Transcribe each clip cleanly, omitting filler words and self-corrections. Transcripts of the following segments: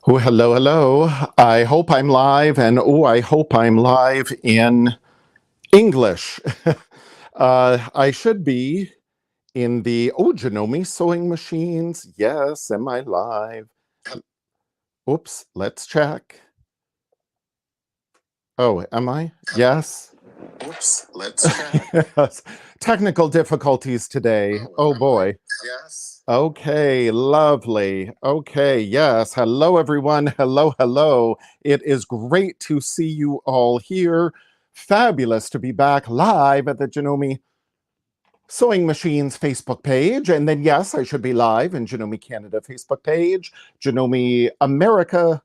Oh, hello, hello. I hope I'm live, and oh, I hope I'm live in English. I should be in the Janome sewing machines. Yes, am I live? Oops, let's check. Oh, am I? Yes. Oops, let's check. Yes. Technical difficulties today. Oh boy. Yes. Okay, lovely. Okay, yes. Hello, everyone. Hello, hello. It is great to see you all here. Fabulous to be back live at the Janome Sewing Machines Facebook page. And then, yes, I should be live in Janome Canada Facebook page, Janome America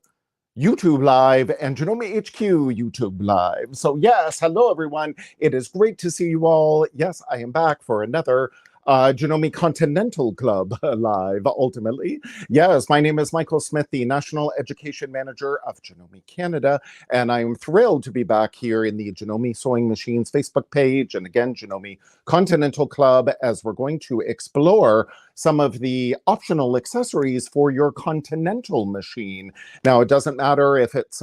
YouTube Live, and Janome HQ YouTube Live. So yes, hello everyone. It is great to see you all. Yes, I am back for another Janome Continental Club live, ultimately. Yes, my name is Michael Smith, the National Education Manager of Janome Canada, and I'm thrilled to be back here in the Janome Sewing Machines Facebook page, and again, Janome Continental Club, as we're going to explore some of the optional accessories for your Continental machine. Now, it doesn't matter if it's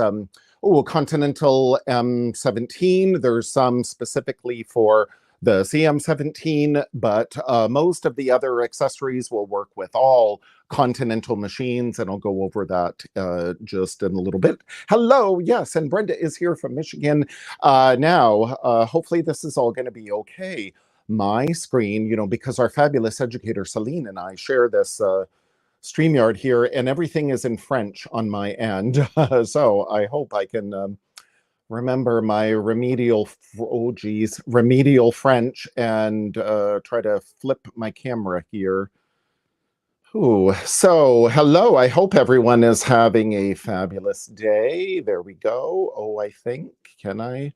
Continental M17. There's some specifically for the CM17, but most of the other accessories will work with all Continental machines, and I'll go over that just in a little bit. Hello, yes, and Brenda is here from Michigan. Now, hopefully this is all going to be okay. My screen, because our fabulous educator Celine and I share this StreamYard here, and everything is in French on my end. So I hope I can remember my remedial French and try to flip my camera here. Ooh, so hello, I hope everyone is having a fabulous day. There we go. Oh, I think, can I?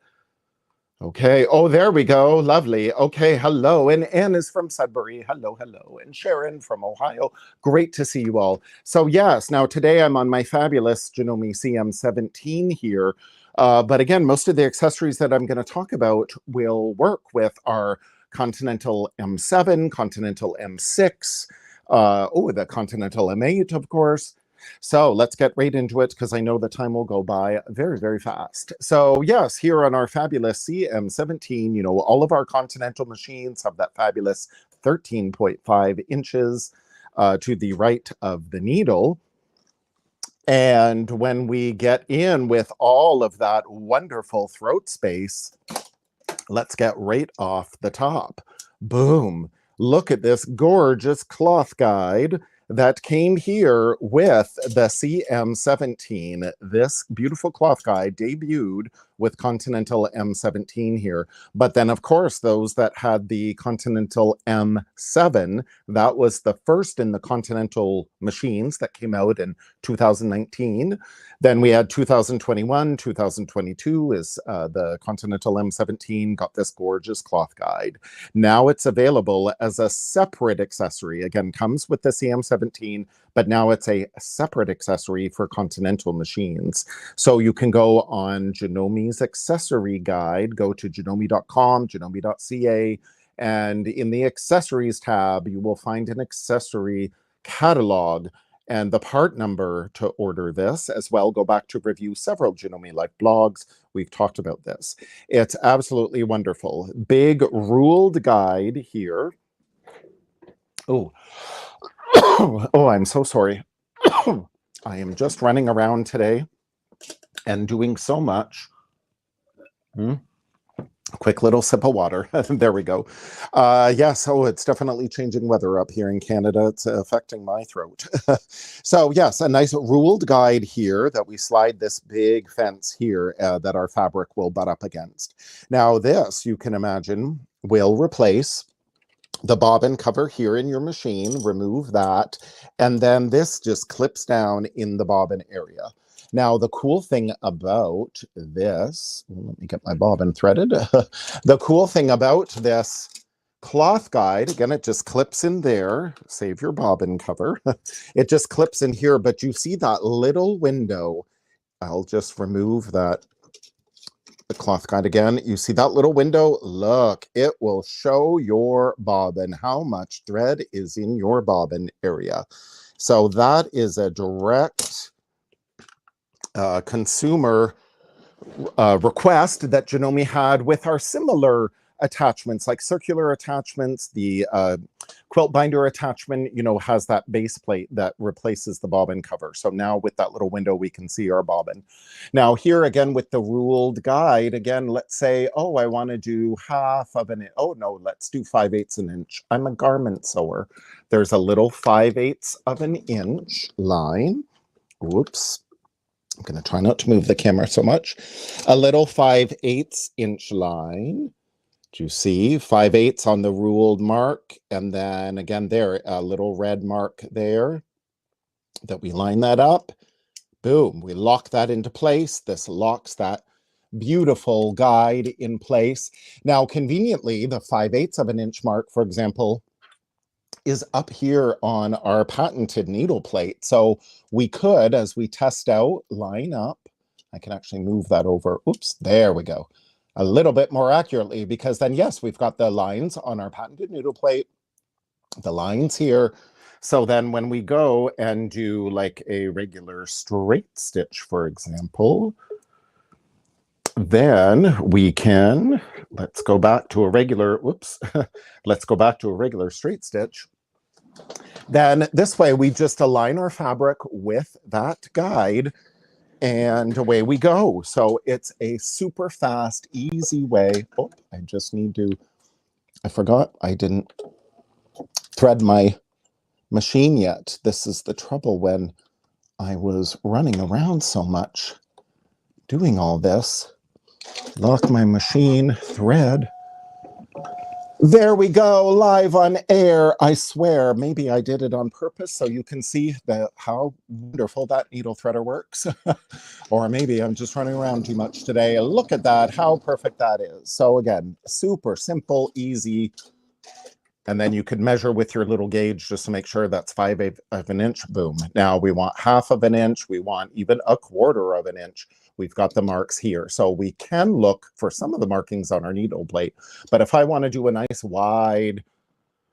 Okay. Oh, there we go. Lovely. Okay. Hello. And Anne is from Sudbury. Hello, hello. And Sharon from Ohio. Great to see you all. So yes, now today I'm on my fabulous Janome CM17 here. But again, most of the accessories that I'm going to talk about will work with our Continental M7, Continental M6, the Continental M8, of course. So let's get right into it, because I know the time will go by very, very fast. So yes, here on our fabulous CM17, all of our Continental machines have that fabulous 13.5 inches to the right of the needle. And when we get in with all of that wonderful throat space, let's get right off the top. Boom. Look at this gorgeous cloth guide that came here with the CM17. This beautiful cloth guide debuted with Continental M17 here. But then, of course, those that had the Continental M7, that was the first in the Continental machines that came out in 2019. Then we had 2021, 2022 is the Continental M17 got this gorgeous cloth guide. Now it's available as a separate accessory. Again, comes with the CM17, but now it's a separate accessory for Continental machines. So you can go on Janome's accessory guide, go to janome.com, janome.ca, and in the accessories tab, you will find an accessory catalog and the part number to order this as well. Go back to review several Janome Life blogs. We've talked about this. It's absolutely wonderful. Big ruled guide here. Oh, oh, I'm so sorry. I am just running around today and doing so much. Quick little sip of water. There we go. Yes, it's definitely changing weather up here in Canada. It's affecting my throat. So yes, a nice ruled guide here that we slide this big fence here that our fabric will butt up against. Now this, you can imagine, will replace the bobbin cover here in your machine. Remove that, and then this just clips down in the bobbin area. Now, the cool thing about this, let me get my bobbin threaded. The cool thing about this cloth guide, again, it just clips in there. Save your bobbin cover. It just clips in here, but you see that little window. I'll just remove that. The cloth guide again. You see that little window? Look, it will show your bobbin, how much thread is in your bobbin area. So that is a direct consumer request that Janome had with our similar attachments, like circular attachments. The quilt binder attachment, you know, has that base plate that replaces the bobbin cover. So now with that little window, we can see our bobbin. Now here again with the ruled guide, again, let's say, oh, I want to do half of an inch. Oh no, let's do 5/8 an inch. I'm a garment sewer. There's a little 5/8 of an inch line. Whoops. I'm going to try not to move the camera so much. A little 5/8 inch line. Do you see 5/8 on the ruled mark? And then again, there, a little red mark there that we line that up. Boom, we lock that into place. This locks that beautiful guide in place. Now, conveniently, the 5/8 of an inch mark, for example, is up here on our patented needle plate. So we could, as we test out, line up. I can actually move that over. Oops, there we go. A little bit more accurately, because then, yes, we've got the lines on our patented needle plate, the lines here. So then when we go and do like a regular straight stitch, for example, then we can, let's go back to a regular, whoops, let's go back to a regular straight stitch. Then this way we just align our fabric with that guide and away we go. So it's a super fast, easy way. Oh, I just need to, I forgot I didn't thread my machine yet. This is the trouble when I was running around so much doing all this. Lock my machine, thread. There we go, live on air. I swear, maybe I did it on purpose so you can see how wonderful that needle threader works. Or maybe I'm just running around too much today. Look at that, how perfect that is. So again, super simple, easy. And then you could measure with your little gauge just to make sure that's 5/8 of an inch. Boom. Now we want 1/2 of an inch. We want even 1/4 of an inch. We've got the marks here. So we can look for some of the markings on our needle plate. But if I want to do a nice wide,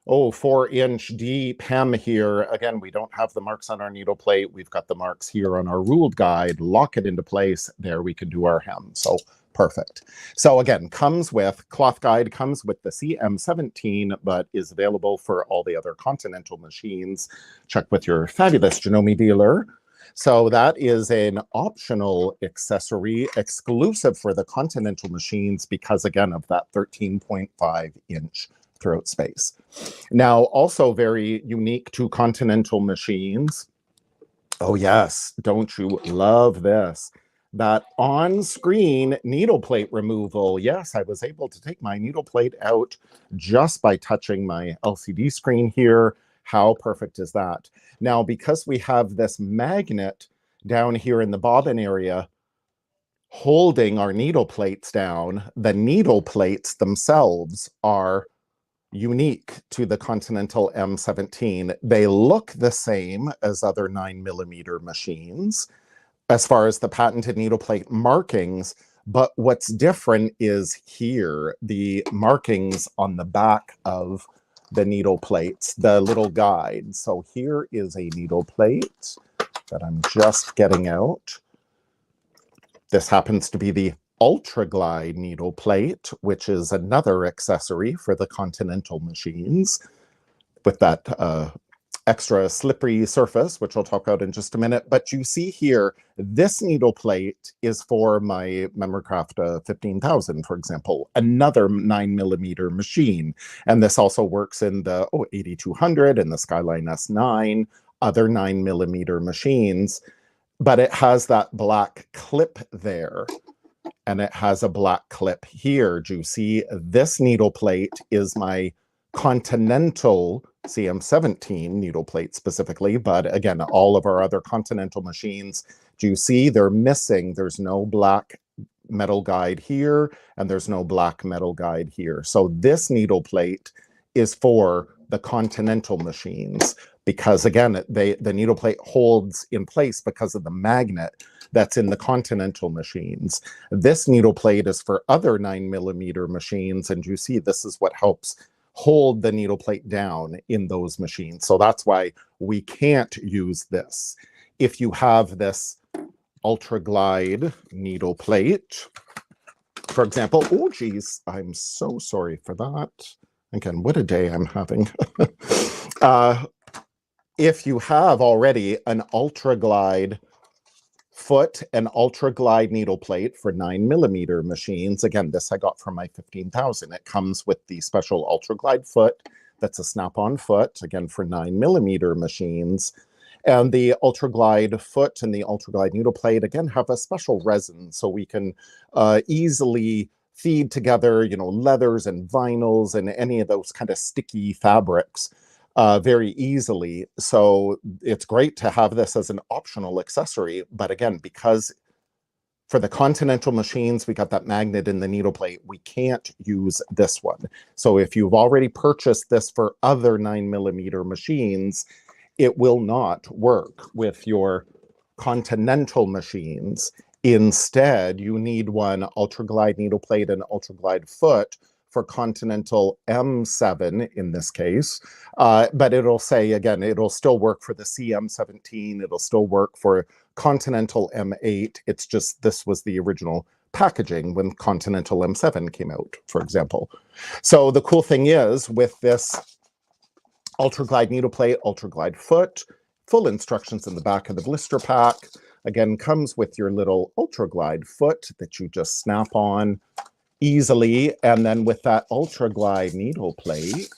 4-inch deep hem here, again, we don't have the marks on our needle plate. We've got the marks here on our ruled guide. Lock it into place. There we can do our hem. So perfect. So again, cloth guide comes with the CM17, but is available for all the other Continental machines. Check with your fabulous Janome dealer. So that is an optional accessory exclusive for the Continental machines because, again, of that 13.5-inch throat space. Now, also very unique to Continental machines. Oh, yes. Don't you love this? That on-screen needle plate removal. Yes, I was able to take my needle plate out just by touching my LCD screen here. How perfect is that? Now, because we have this magnet down here in the bobbin area holding our needle plates down, the needle plates themselves are unique to the Continental M17. They look the same as other 9mm machines as far as the patented needle plate markings, but what's different is here, the markings on the back of the needle plates, the little guide. So here is a needle plate that I'm just getting out. This happens to be the Ultra Glide needle plate, which is another accessory for the Continental machines with that extra slippery surface, which I'll talk about in just a minute. But you see here, this needle plate is for my Memorcraft 15,000, for example, another 9mm machine. And this also works in the 8200 and the Skyline S9, other 9mm machines. But it has that black clip there. And it has a black clip here. Do you see? This needle plate is my Continental CM17 needle plate specifically, but again, all of our other Continental machines, do you see they're missing? There's no black metal guide here, and there's no black metal guide here. So this needle plate is for the Continental machines because, again, the needle plate holds in place because of the magnet that's in the Continental machines. This needle plate is for other 9mm machines, and you see this is what helps hold the needle plate down in those machines. So that's why we can't use this. If you have this Ultra Glide needle plate. For example, oh geez, I'm so sorry for that. Again, what a day I'm having. If you have already an Ultra Glide foot and Ultra Glide needle plate for 9mm machines, again, this I got from my 15,000. It comes with the special Ultra Glide foot that's a snap-on foot, again, for 9mm machines. And the Ultra Glide foot and the Ultra Glide needle plate, again, have a special resin, so we can easily feed together, you know, leathers and vinyls and any of those kind of sticky fabrics very easily. So it's great to have this as an optional accessory. But again, because for the Continental machines, we got that magnet in the needle plate, we can't use this one. So if you've already purchased this for other 9mm machines, it will not work with your Continental machines. Instead, you need one Ultra Glide needle plate and Ultra Glide foot for Continental M7 in this case. But it'll say, again, it'll still work for the CM17. It'll still work for Continental M8. It's just this was the original packaging when Continental M7 came out, for example. So the cool thing is with this Ultra Glide needle plate, Ultra Glide foot, full instructions in the back of the blister pack. Again, comes with your little Ultra Glide foot that you just snap on easily. And then with that Ultra Glide needle plate,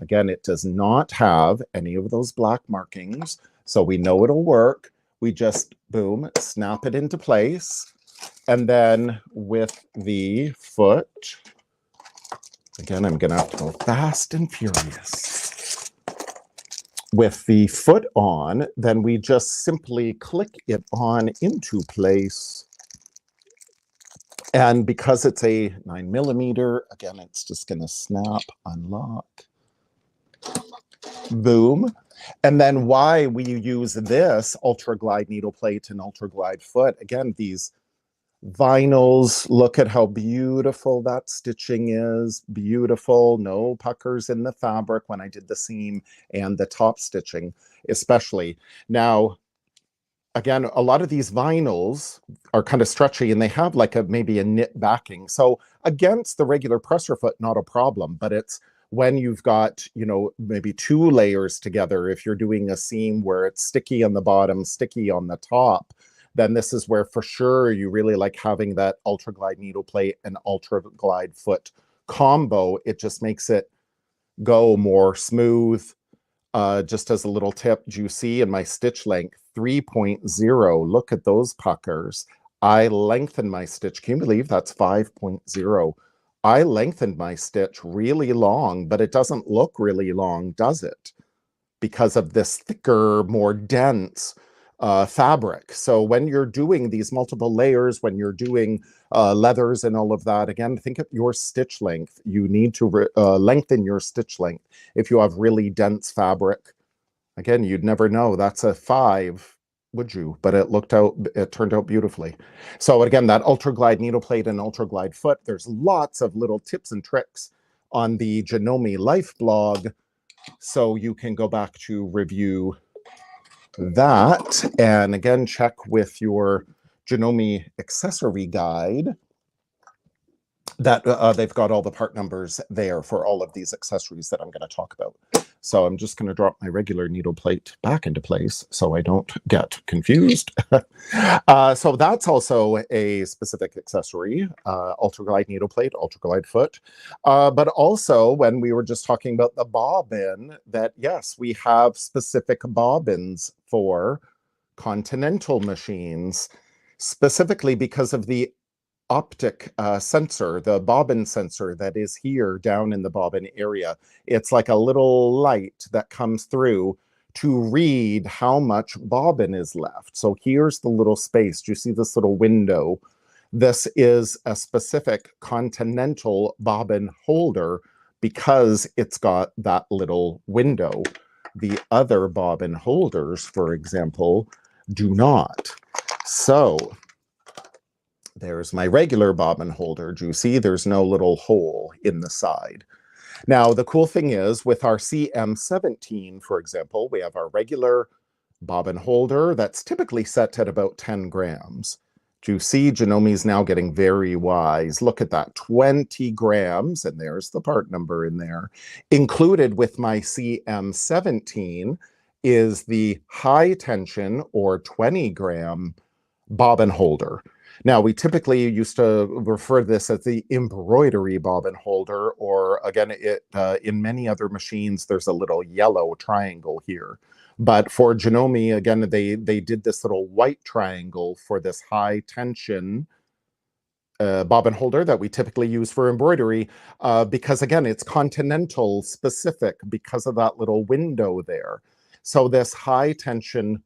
again, it does not have any of those black markings, so we know it'll work. We just, boom, snap it into place. And then with the foot, again, I'm going to have to go fast and furious. With the foot on, then we just simply click it on into place. And because it's a 9mm, again, it's just going to snap, unlock, boom. And then why we use this Ultra Glide needle plate and Ultra Glide foot, again, these vinyls, look at how beautiful that stitching is. Beautiful, no puckers in the fabric when I did the seam and the top stitching, especially. Now, again, a lot of these vinyls are kind of stretchy and they have like maybe a knit backing. So against the regular presser foot, not a problem, but it's when you've got, you know, maybe 2 layers together, if you're doing a seam where it's sticky on the bottom, sticky on the top, then this is where for sure you really like having that Ultra Glide needle plate and Ultra Glide foot combo. It just makes it go more smooth. Just as a little tip, do you see in my stitch length 3.0? Look at those puckers. I lengthened my stitch. Can you believe that's 5.0? I lengthened my stitch really long, but it doesn't look really long, does it? Because of this thicker, more dense fabric. So when you're doing these multiple layers, when you're doing leathers and all of that, again, think of your stitch length. You need to lengthen your stitch length. If you have really dense fabric, again, you'd never know. That's a 5, would you? But it turned out beautifully. So again, that Ultra Glide needle plate and Ultra Glide foot, there's lots of little tips and tricks on the Janome Life blog. So you can go back to review that, and again, check with your Janome accessory guide that they've got all the part numbers there for all of these accessories that I'm going to talk about. So I'm just going to drop my regular needle plate back into place so I don't get confused. So that's also a specific accessory, Ultra Glide needle plate, Ultra Glide foot. But also when we were just talking about the bobbin, that yes, we have specific bobbins for Continental machines, specifically because of the optic sensor, the bobbin sensor that is here down in the bobbin area. It's like a little light that comes through to read how much bobbin is left. So here's the little space. Do you see this little window? This is a specific Continental bobbin holder because it's got that little window. The other bobbin holders, for example, do not. So there's my regular bobbin holder. Do you see there's no little hole in the side? Now, the cool thing is with our CM17, for example, we have our regular bobbin holder that's typically set at about 10 grams. Do you see Janome's now getting very wise? Look at that, 20 grams, and there's the part number in there. Included with my CM17 is the high tension or 20-gram bobbin holder. Now, we typically used to refer to this as the embroidery bobbin holder, or again, in many other machines, there's a little yellow triangle here. But for Janome, again, they did this little white triangle for this high tension bobbin holder that we typically use for embroidery, because again, it's Continental specific because of that little window there. So this high tension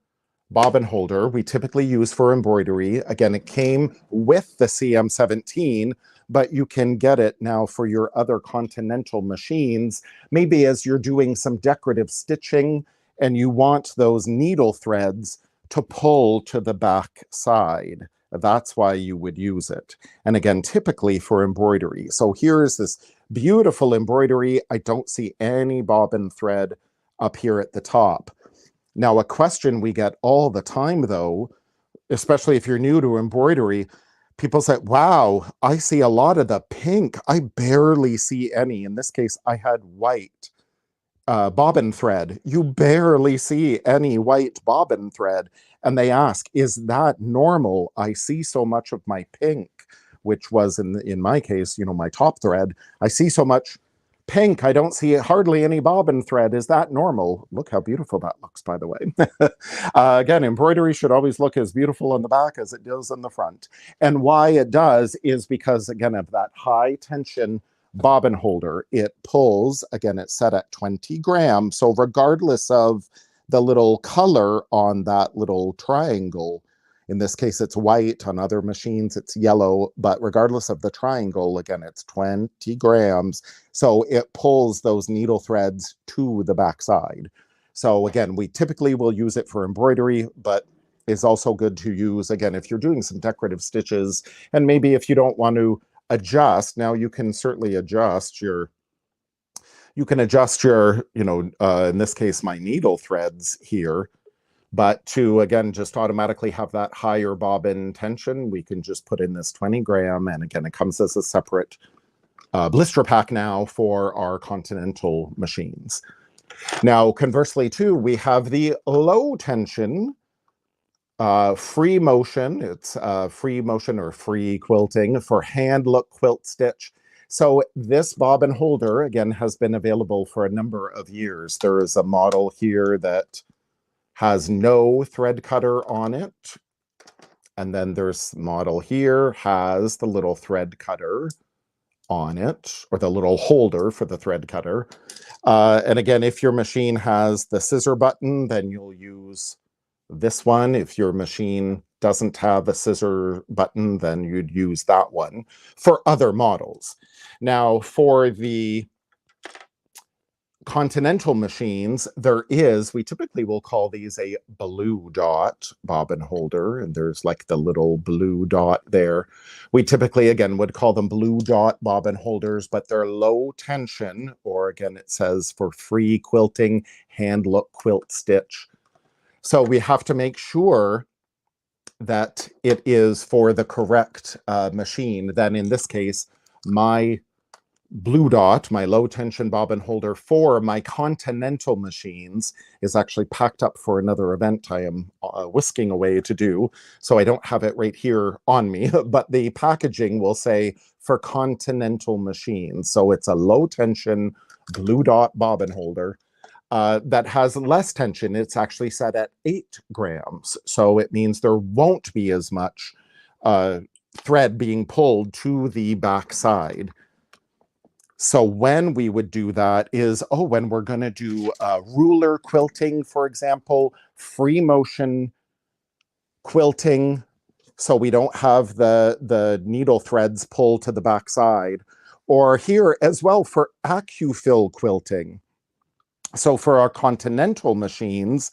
bobbin holder we typically use for embroidery. Again, it came with the CM17, but you can get it now for your other Continental machines, maybe as you're doing some decorative stitching and you want those needle threads to pull to the back side. That's why you would use it. And again, typically for embroidery. So here's this beautiful embroidery. I don't see any bobbin thread up here at the top. Now, a question we get all the time, though, especially if you're new to embroidery, people say, wow, I see a lot of the pink. I barely see any. In this case, I had white bobbin thread. You barely see any white bobbin thread. And they ask, is that normal? I see so much of my pink, which was in my case, you know, my top thread. I see so much pink. I don't see hardly any bobbin thread. Is that normal? Look how beautiful that looks, by the way. Again, embroidery should always look as beautiful on the back as it does on the front. And why it does is because, again, of that high tension bobbin holder. It pulls, again, it's set at 20 grams. So regardless of the little color on that little triangle, in this case, it's white. On other machines, it's yellow. But regardless of the triangle, again, it's 20 grams. So it pulls those needle threads to the backside. So again, we typically will use it for embroidery, but is also good to use, again, if you're doing some decorative stitches. And maybe if you don't want to adjust, now you can certainly adjust your, you know, in this case, my needle threads here. But to, again, just automatically have that higher bobbin tension, we can just put in this 20 gram. And again, it comes as a separate blister pack now for our Continental machines. Now, conversely, too, we have the low tension free motion. It's free motion or free quilting for hand look quilt stitch. So this bobbin holder, again, has been available for a number of years. There is a model here that has no thread cutter on it. And then there's model here has the little thread cutter on it, or the little holder for the thread cutter. And again, if your machine has the scissor button, then you'll use this one. If your machine doesn't have a scissor button, then you'd use that one for other models. Now, for the Continental machines, we typically will call these a blue dot bobbin holder, and there's like the little blue dot there. We typically, again, would call them blue dot bobbin holders, but they're low tension, or again, it says for free quilting, hand look quilt stitch. So we have to make sure that it is for the correct machine. Then in this case, my blue dot, my low tension bobbin holder for my Continental machines is actually packed up for another event I am whisking away to do. So I don't have it right here on me, but the packaging will say for Continental machines. So it's a low tension blue dot bobbin holder that has less tension. It's actually set at 8 grams. So it means there won't be as much thread being pulled to the back side. So when we would do that is, when we're going to do ruler quilting, for example, free motion quilting, so we don't have the needle threads pull to the back side, or here as well for AccuFill quilting. So for our Continental machines,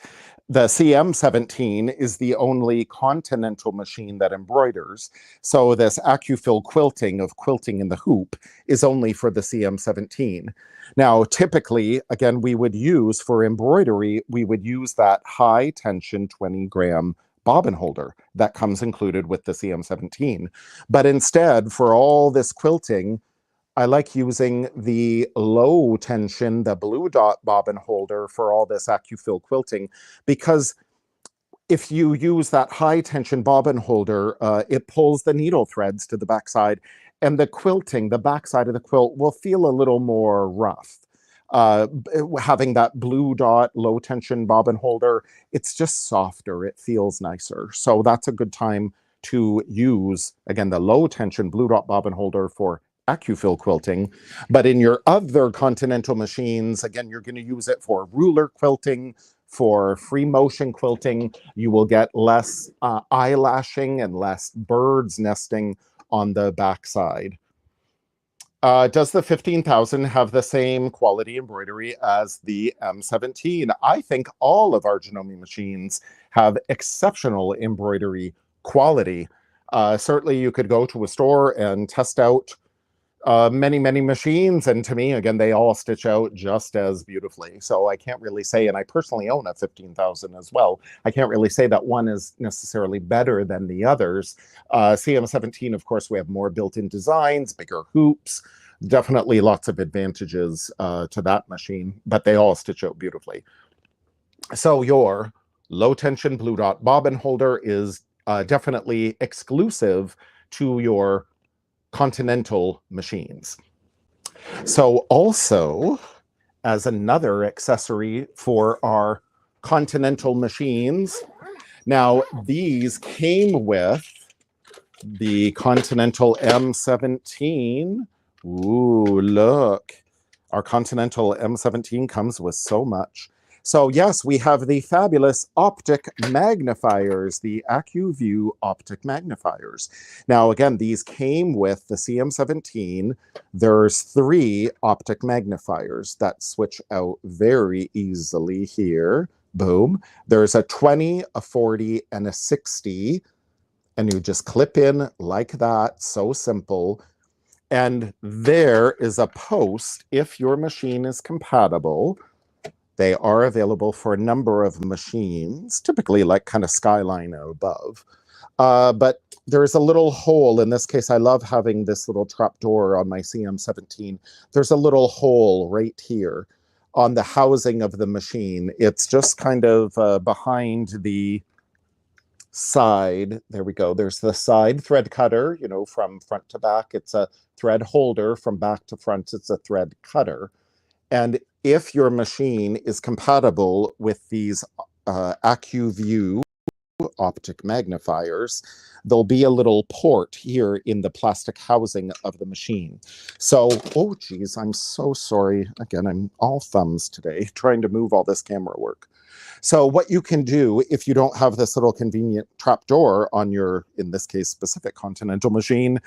the CM17 is the only Continental machine that embroiders. So this AccuFill quilting of quilting in the hoop is only for the CM17. Now, typically, again, we would use for embroidery, we would use that high tension 20-gram bobbin holder that comes included with the CM17. But instead, for all this quilting, I like using the low tension, the blue dot bobbin holder for all this AccuFill quilting, because if you use that high tension bobbin holder, it pulls the needle threads to the backside, and the quilting, the backside of the quilt will feel a little more rough. Having that blue dot low tension bobbin holder, it's just softer, it feels nicer. So that's a good time to use, again, the low tension blue dot bobbin holder for AccuFill quilting. But in your other Continental machines, again, you're going to use it for ruler quilting, for free motion quilting. You will get less eyelashing and less birds nesting on the backside. Does the 15,000 have the same quality embroidery as the M17? I think all of our Janome machines have exceptional embroidery quality. Certainly you could go to a store and test out many, many machines. And to me, again, they all stitch out just as beautifully. So I can't really say, and I personally own a 15,000 as well. I can't really say that one is necessarily better than the others. CM17, of course, we have more built-in designs, bigger hoops, definitely lots of advantages to that machine, but they all stitch out beautifully. So your low tension blue dot bobbin holder is definitely exclusive to your Continental machines. So also, as another accessory for our Continental machines, now these came with the Continental M17. Ooh, look. Our Continental M17 comes with so much. So yes, we have the fabulous optic magnifiers, the AccuView optic magnifiers. Now, again, these came with the CM17. There's 3 optic magnifiers that switch out very easily here. Boom. There's a 20, a 40, and a 60. And you just clip in like that. So simple. And there is a post if your machine is compatible. They are available for a number of machines, typically like kind of Skyline or above. But there's a little hole. In this case, I love having this little trap door on my CM17. There's a little hole right here on the housing of the machine. It's just kind of behind the side. There we go. There's the side thread cutter, you know, from front to back. It's a thread holder. From back to front, it's a thread cutter. And if your machine is compatible with these AccuView optic magnifiers, there'll be a little port here in the plastic housing of the machine. So, oh geez, I'm so sorry. Again, I'm all thumbs today, trying to move all this camera work. So what you can do if you don't have this little convenient trap door on your, in this case, specific Continental machine,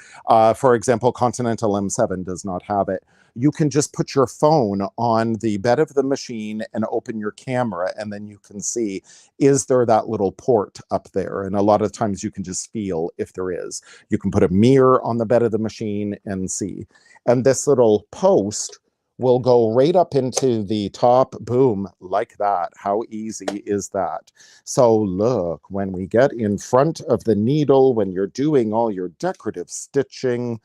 for example, Continental M7 does not have it, you can just put your phone on the bed of the machine and open your camera, and then you can see, is there that little port up there? And a lot of times you can just feel if there is. You can put a mirror on the bed of the machine and see. And this little post will go right up into the top, boom, like that. How easy is that? So look, when we get in front of the needle, when you're doing all your decorative stitching,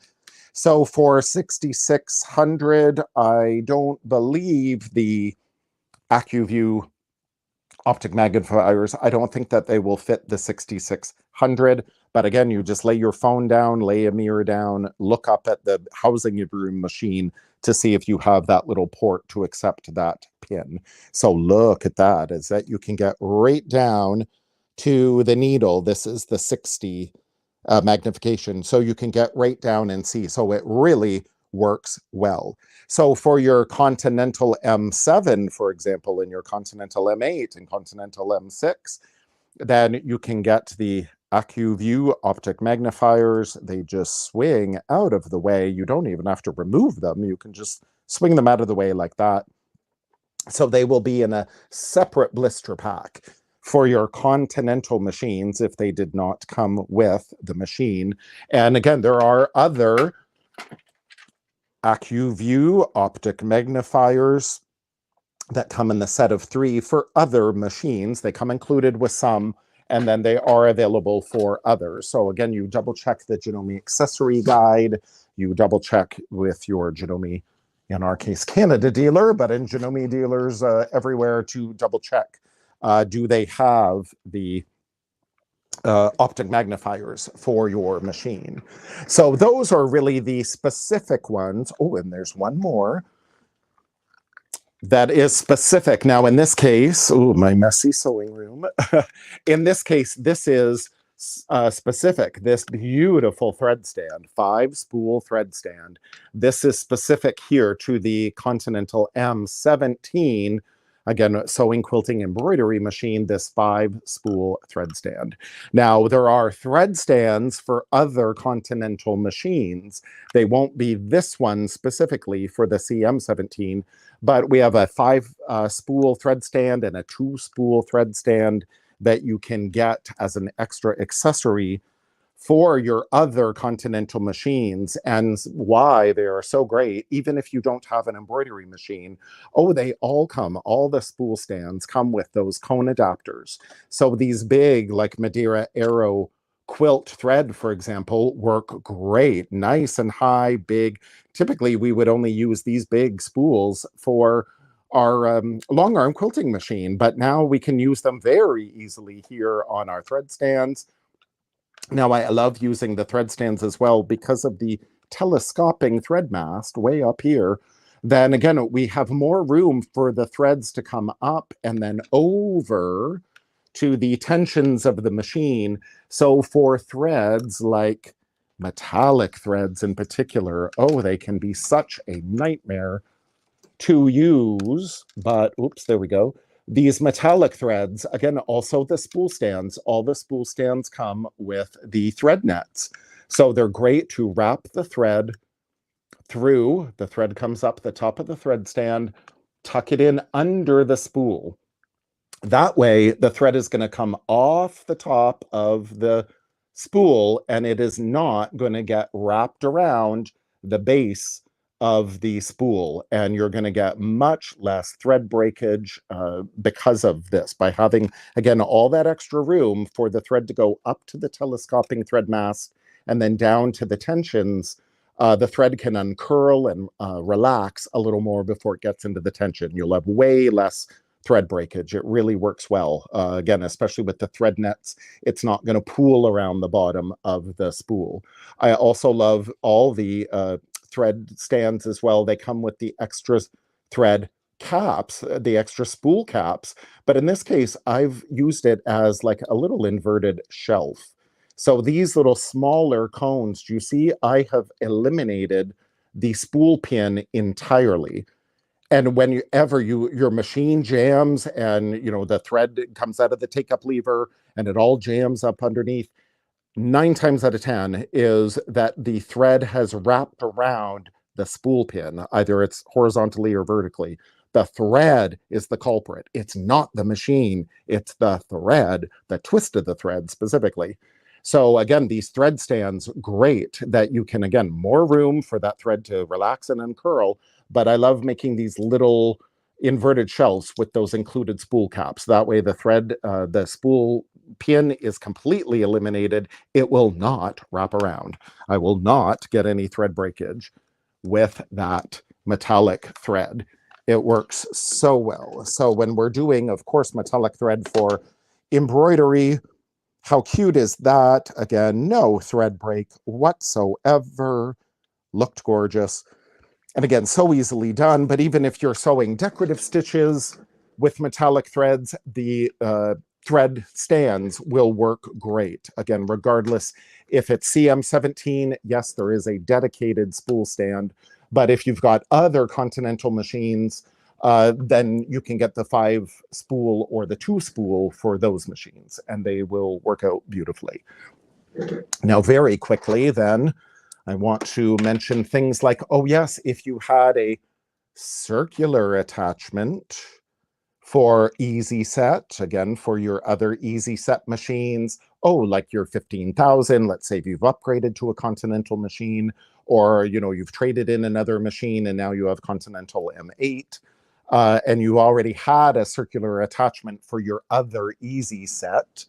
so for 6,600, I don't believe the AccuView optic magnifiers, I don't think that they will fit the 6,600. But again, you just lay your phone down, lay a mirror down, look up at the housing of your machine to see if you have that little port to accept that pin. So look at that, is that you can get right down to the needle. This is the 60 magnification, so you can get right down and see. So it really works well. So for your Continental M7, for example, and your Continental M8 and Continental M6, then you can get the AccuView optic magnifiers. They just swing out of the way. You don't even have to remove them. You can just swing them out of the way like that. So they will be in a separate blister pack for your Continental machines if they did not come with the machine. And again, there are other AccuView optic magnifiers that come in the set of 3 for other machines. They come included with some, and then they are available for others. So again, you double check the Janome accessory guide, you double check with your Janome, in our case, Canada dealer, but in Janome dealers everywhere to double check, do they have the optic magnifiers for your machine. So those are really the specific ones. Oh, and there's one more that is specific. Now, in this case, oh, my messy sewing room. In this case, this is specific. This beautiful thread stand, 5-spool thread stand. This is specific here to the Continental M17. Again, sewing, quilting, embroidery machine, this 5-spool thread stand. Now, there are thread stands for other Continental machines. They won't be this one specifically for the CM17, but we have a 5-spool thread stand and a 2-spool thread stand that you can get as an extra accessory for your other Continental machines. And why they are so great, even if you don't have an embroidery machine, they all come, all the spool stands come with those cone adapters. So these big, like Madeira Arrow quilt thread, for example, work great, nice and high, big. Typically, we would only use these big spools for our long arm quilting machine, but now we can use them very easily here on our thread stands. Now, I love using the thread stands as well because of the telescoping thread mast way up here. Then again, we have more room for the threads to come up and then over to the tensions of the machine. So for threads like metallic threads in particular, they can be such a nightmare to use, but oops, there we go. These metallic threads, again, also the spool stands, all the spool stands come with the thread nets. So they're great to wrap the thread through. The thread comes up the top of the thread stand, tuck it in under the spool. That way, the thread is going to come off the top of the spool and it is not going to get wrapped around the base of the spool, and you're going to get much less thread breakage because of this, by having, again, all that extra room for the thread to go up to the telescoping thread mast and then down to the tensions. The thread can uncurl and relax a little more before it gets into the tension. You'll have way less thread breakage. It really works well. Again, especially with the thread nets, it's not going to pool around the bottom of the spool. I also love all the thread stands as well. They come with the extra thread caps, the extra spool caps, but in this case, I've used it as like a little inverted shelf. So these little smaller cones, do you see, I have eliminated the spool pin entirely. And whenever your machine jams and the thread comes out of the take-up lever and it all jams up underneath, 9 times out of 10 is that the thread has wrapped around the spool pin. Either it's horizontally or vertically. The thread is the culprit. It's not the machine. It's the thread, the twist of the thread specifically. So again, these thread stands, great that you can, again, more room for that thread to relax and uncurl. But I love making these little inverted shelves with those included spool caps. That way the thread, the spool pin is completely eliminated. It will not wrap around. I will not get any thread breakage with that metallic thread. It works so well. So when we're doing, of course, metallic thread for embroidery, how cute is that? Again, no thread break whatsoever. Looked gorgeous. And again, so easily done. But even if you're sewing decorative stitches with metallic threads, the thread stands will work great. Again, regardless if it's CM17, yes, there is a dedicated spool stand. But if you've got other Continental machines, then you can get the 5-spool or the 2-spool for those machines, and they will work out beautifully. Now, very quickly then, I want to mention things like, oh yes, if you had a circular attachment for easy set, again, for your other easy set machines. Oh, like your 15,000, let's say if you've upgraded to a Continental machine, or, you know, you've traded in another machine and now you have Continental M8, and you already had a circular attachment for your other easy set.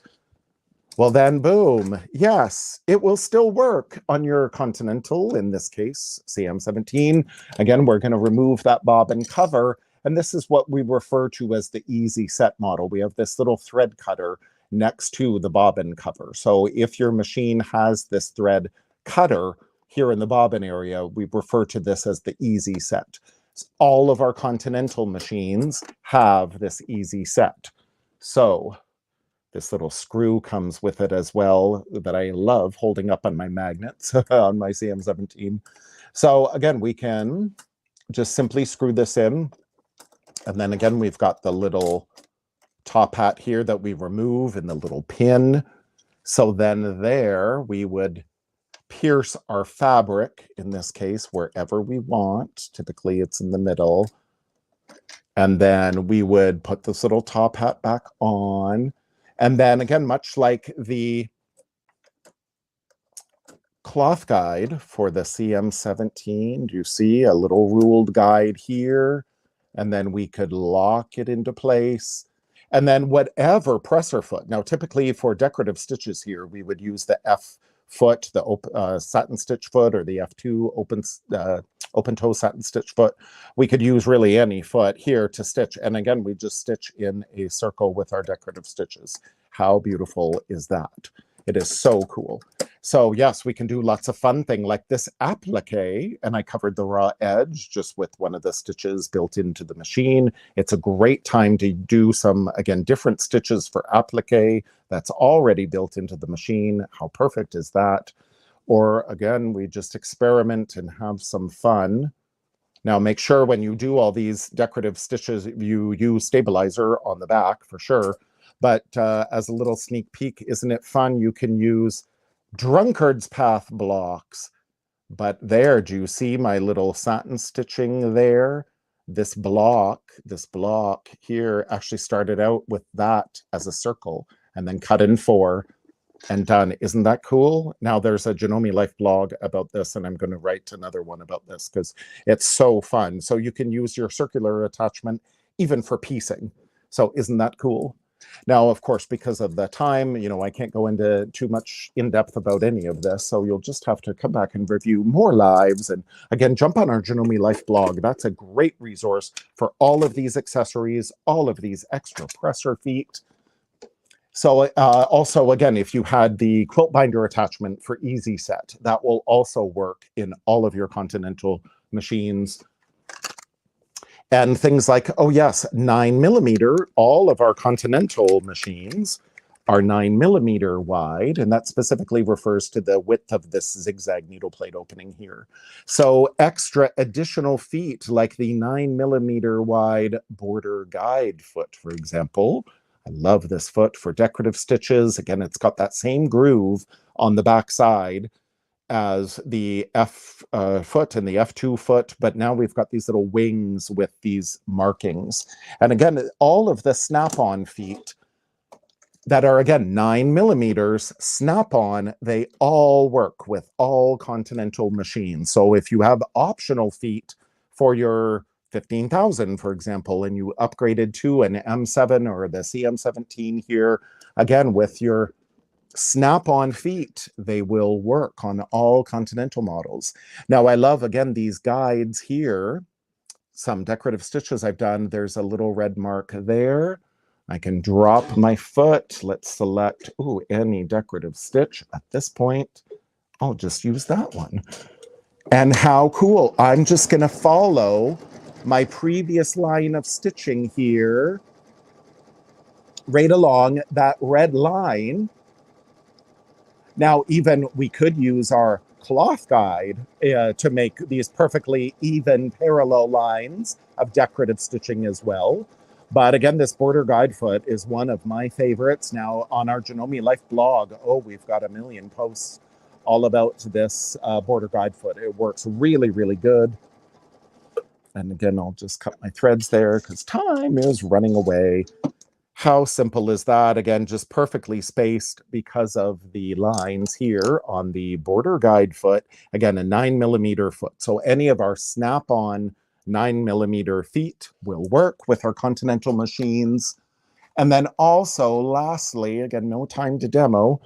Well, then, boom, yes, it will still work on your Continental, in this case, CM17. Again, we're going to remove that bobbin cover, and this is what we refer to as the easy set model. We have this little thread cutter next to the bobbin cover. So if your machine has this thread cutter here in the bobbin area, we refer to this as the easy set. So all of our Continental machines have this easy set. So this little screw comes with it as well that I love holding up on my magnets on my CM17. So again, we can just simply screw this in. And then again, we've got the little top hat here that we remove and the little pin. So then there we would pierce our fabric, in this case, wherever we want. Typically it's in the middle. And then we would put this little top hat back on. And then again, much like the cloth guide for the CM17, do you see a little ruled guide here? And then we could lock it into place. And then whatever presser foot. Now, typically for decorative stitches here, we would use the F foot, the satin stitch foot, or the F2 open toe satin stitch foot. We could use really any foot here to stitch. And again, we just stitch in a circle with our decorative stitches. How beautiful is that? It is so cool. So yes, we can do lots of fun thing like this applique, and I covered the raw edge just with one of the stitches built into the machine. It's a great time to do some, again, different stitches for applique that's already built into the machine. How perfect is that? Or again, we just experiment and have some fun. Now make sure when you do all these decorative stitches, you use stabilizer on the back for sure. But as a little sneak peek, isn't it fun? You can use drunkard's path blocks. But there, do you see my little satin stitching there? This block here actually started out with that as a circle and then cut in 4 and done. Isn't that cool? Now there's a Janome Life blog about this, and I'm going to write another one about this because it's so fun. So you can use your circular attachment even for piecing. So isn't that cool? Now, of course, because of the time, you know, I can't go into too much in depth about any of this. So you'll just have to come back and review more lives. And again, jump on our Janome Life blog. That's a great resource for all of these accessories, all of these extra presser feet. So also, again, if you had the quilt binder attachment for Easy Set, that will also work in all of your Continental machines. And things like, oh yes, 9mm, all of our Continental machines are 9mm wide, and that specifically refers to the width of this zigzag needle plate opening here. So extra additional feet, like the 9mm wide border guide foot, for example. I love this foot for decorative stitches. Again, it's got that same groove on the back side as the F foot and the F2 foot, but now we've got these little wings with these markings. And again, all of the snap-on feet that are, again, 9mm snap-on, they all work with all Continental machines. So if you have optional feet for your 15,000, for example, and you upgraded to an M7 or the CM17 here, again, with your snap-on feet, they will work on all Continental models. Now, I love, again, these guides here. Some decorative stitches I've done, there's a little red mark there. I can drop my foot. Let's select, any decorative stitch. At this point, I'll just use that one. And how cool. I'm just going to follow my previous line of stitching here, right along that red line. Now, even we could use our cloth guide to make these perfectly even parallel lines of decorative stitching as well. But again, this border guide foot is one of my favorites. Now, on our Janome Life blog, we've got a million posts all about this border guide foot. It works really, really good. And again, I'll just cut my threads there because time is running away. How simple is that? Again, just perfectly spaced because of the lines here on the border guide foot. Again, a 9mm foot. So any of our snap-on 9mm feet will work with our Continental machines. And then also, lastly, again, no time to demo,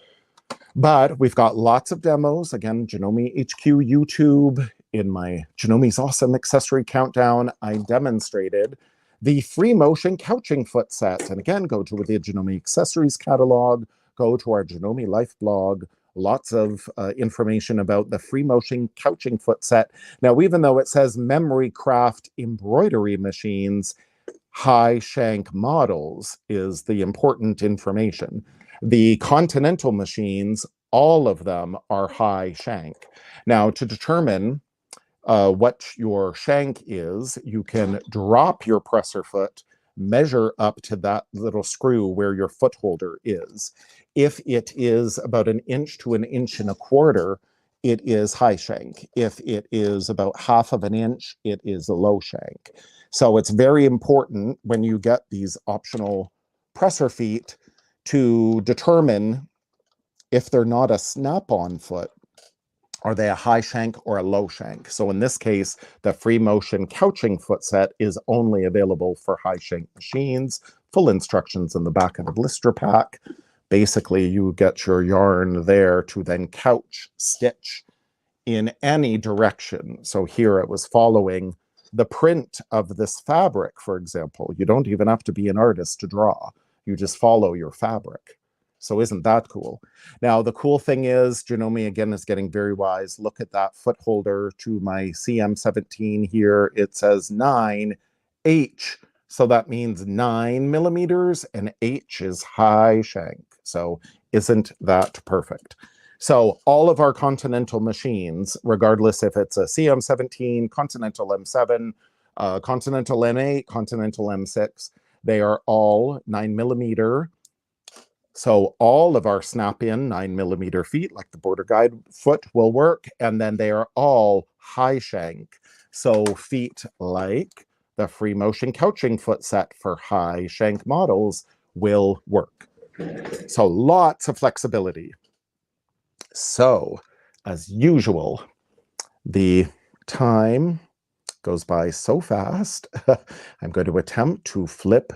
but we've got lots of demos. Again, Janome HQ YouTube. In my Janome's Awesome Accessory Countdown, I demonstrated the free motion couching foot set. And again, go to the Janome Accessories catalog, go to our Janome Life blog, lots of information about the free motion couching foot set. Now, even though it says memory craft embroidery machines, high shank models is the important information. The Continental machines, all of them are high shank. Now, to determine what your shank is, you can drop your presser foot, measure up to that little screw where your foot holder is. If it is about 1 inch to 1.25 inches, it is high shank. If it is about 1/2 inch, it is a low shank. So it's very important when you get these optional presser feet to determine if they're not a snap-on foot, are they a high shank or a low shank? So in this case, the free motion couching foot set is only available for high shank machines. Full instructions in the back of the blister pack. Basically, you get your yarn there to then couch stitch in any direction. So here it was following the print of this fabric, for example. You don't even have to be an artist to draw. You just follow your fabric. So isn't that cool? Now, the cool thing is, Janome, again, is getting very wise. Look at that foot holder to my CM17 here. It says 9H. So that means 9mm, and H is high shank. So isn't that perfect? So all of our Continental machines, regardless if it's a CM17, Continental M7, Continental M8, Continental M6, they are all 9mm. So all of our snap-in 9mm feet, like the border guide foot, will work. And then they are all high shank. So feet like the free motion couching foot set for high shank models will work. So lots of flexibility. So, as usual, the time goes by so fast. I'm going to attempt to flip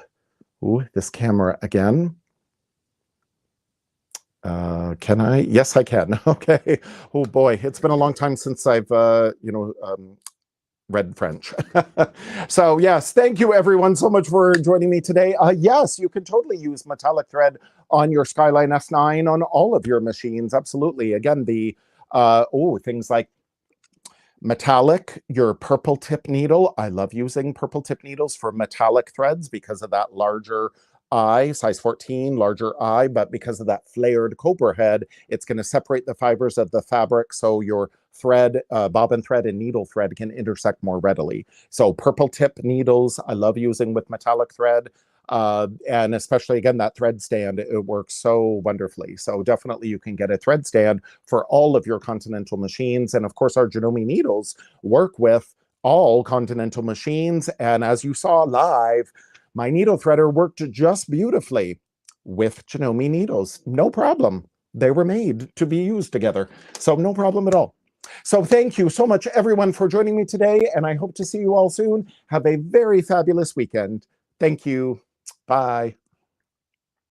this camera again. Can I? Yes, I can. Okay. Oh boy, it's been a long time since I've, read French. So yes, thank you everyone so much for joining me today. Yes, you can totally use metallic thread on your Skyline S9 on all of your machines. Absolutely. Again, the things like metallic, your purple tip needle. I love using purple tip needles for metallic threads because of that larger eye, size 14, larger eye, but because of that flared cobra head, it's going to separate the fibers of the fabric so your thread, bobbin thread and needle thread can intersect more readily. So purple tip needles, I love using with metallic thread. And especially, again, that thread stand, it works so wonderfully. So definitely you can get a thread stand for all of your Continental machines. And of course, our Janome needles work with all Continental machines. And as you saw live, my needle threader worked just beautifully with Janome needles. No problem. They were made to be used together. So no problem at all. So thank you so much, everyone, for joining me today. And I hope to see you all soon. Have a very fabulous weekend. Thank you. Bye.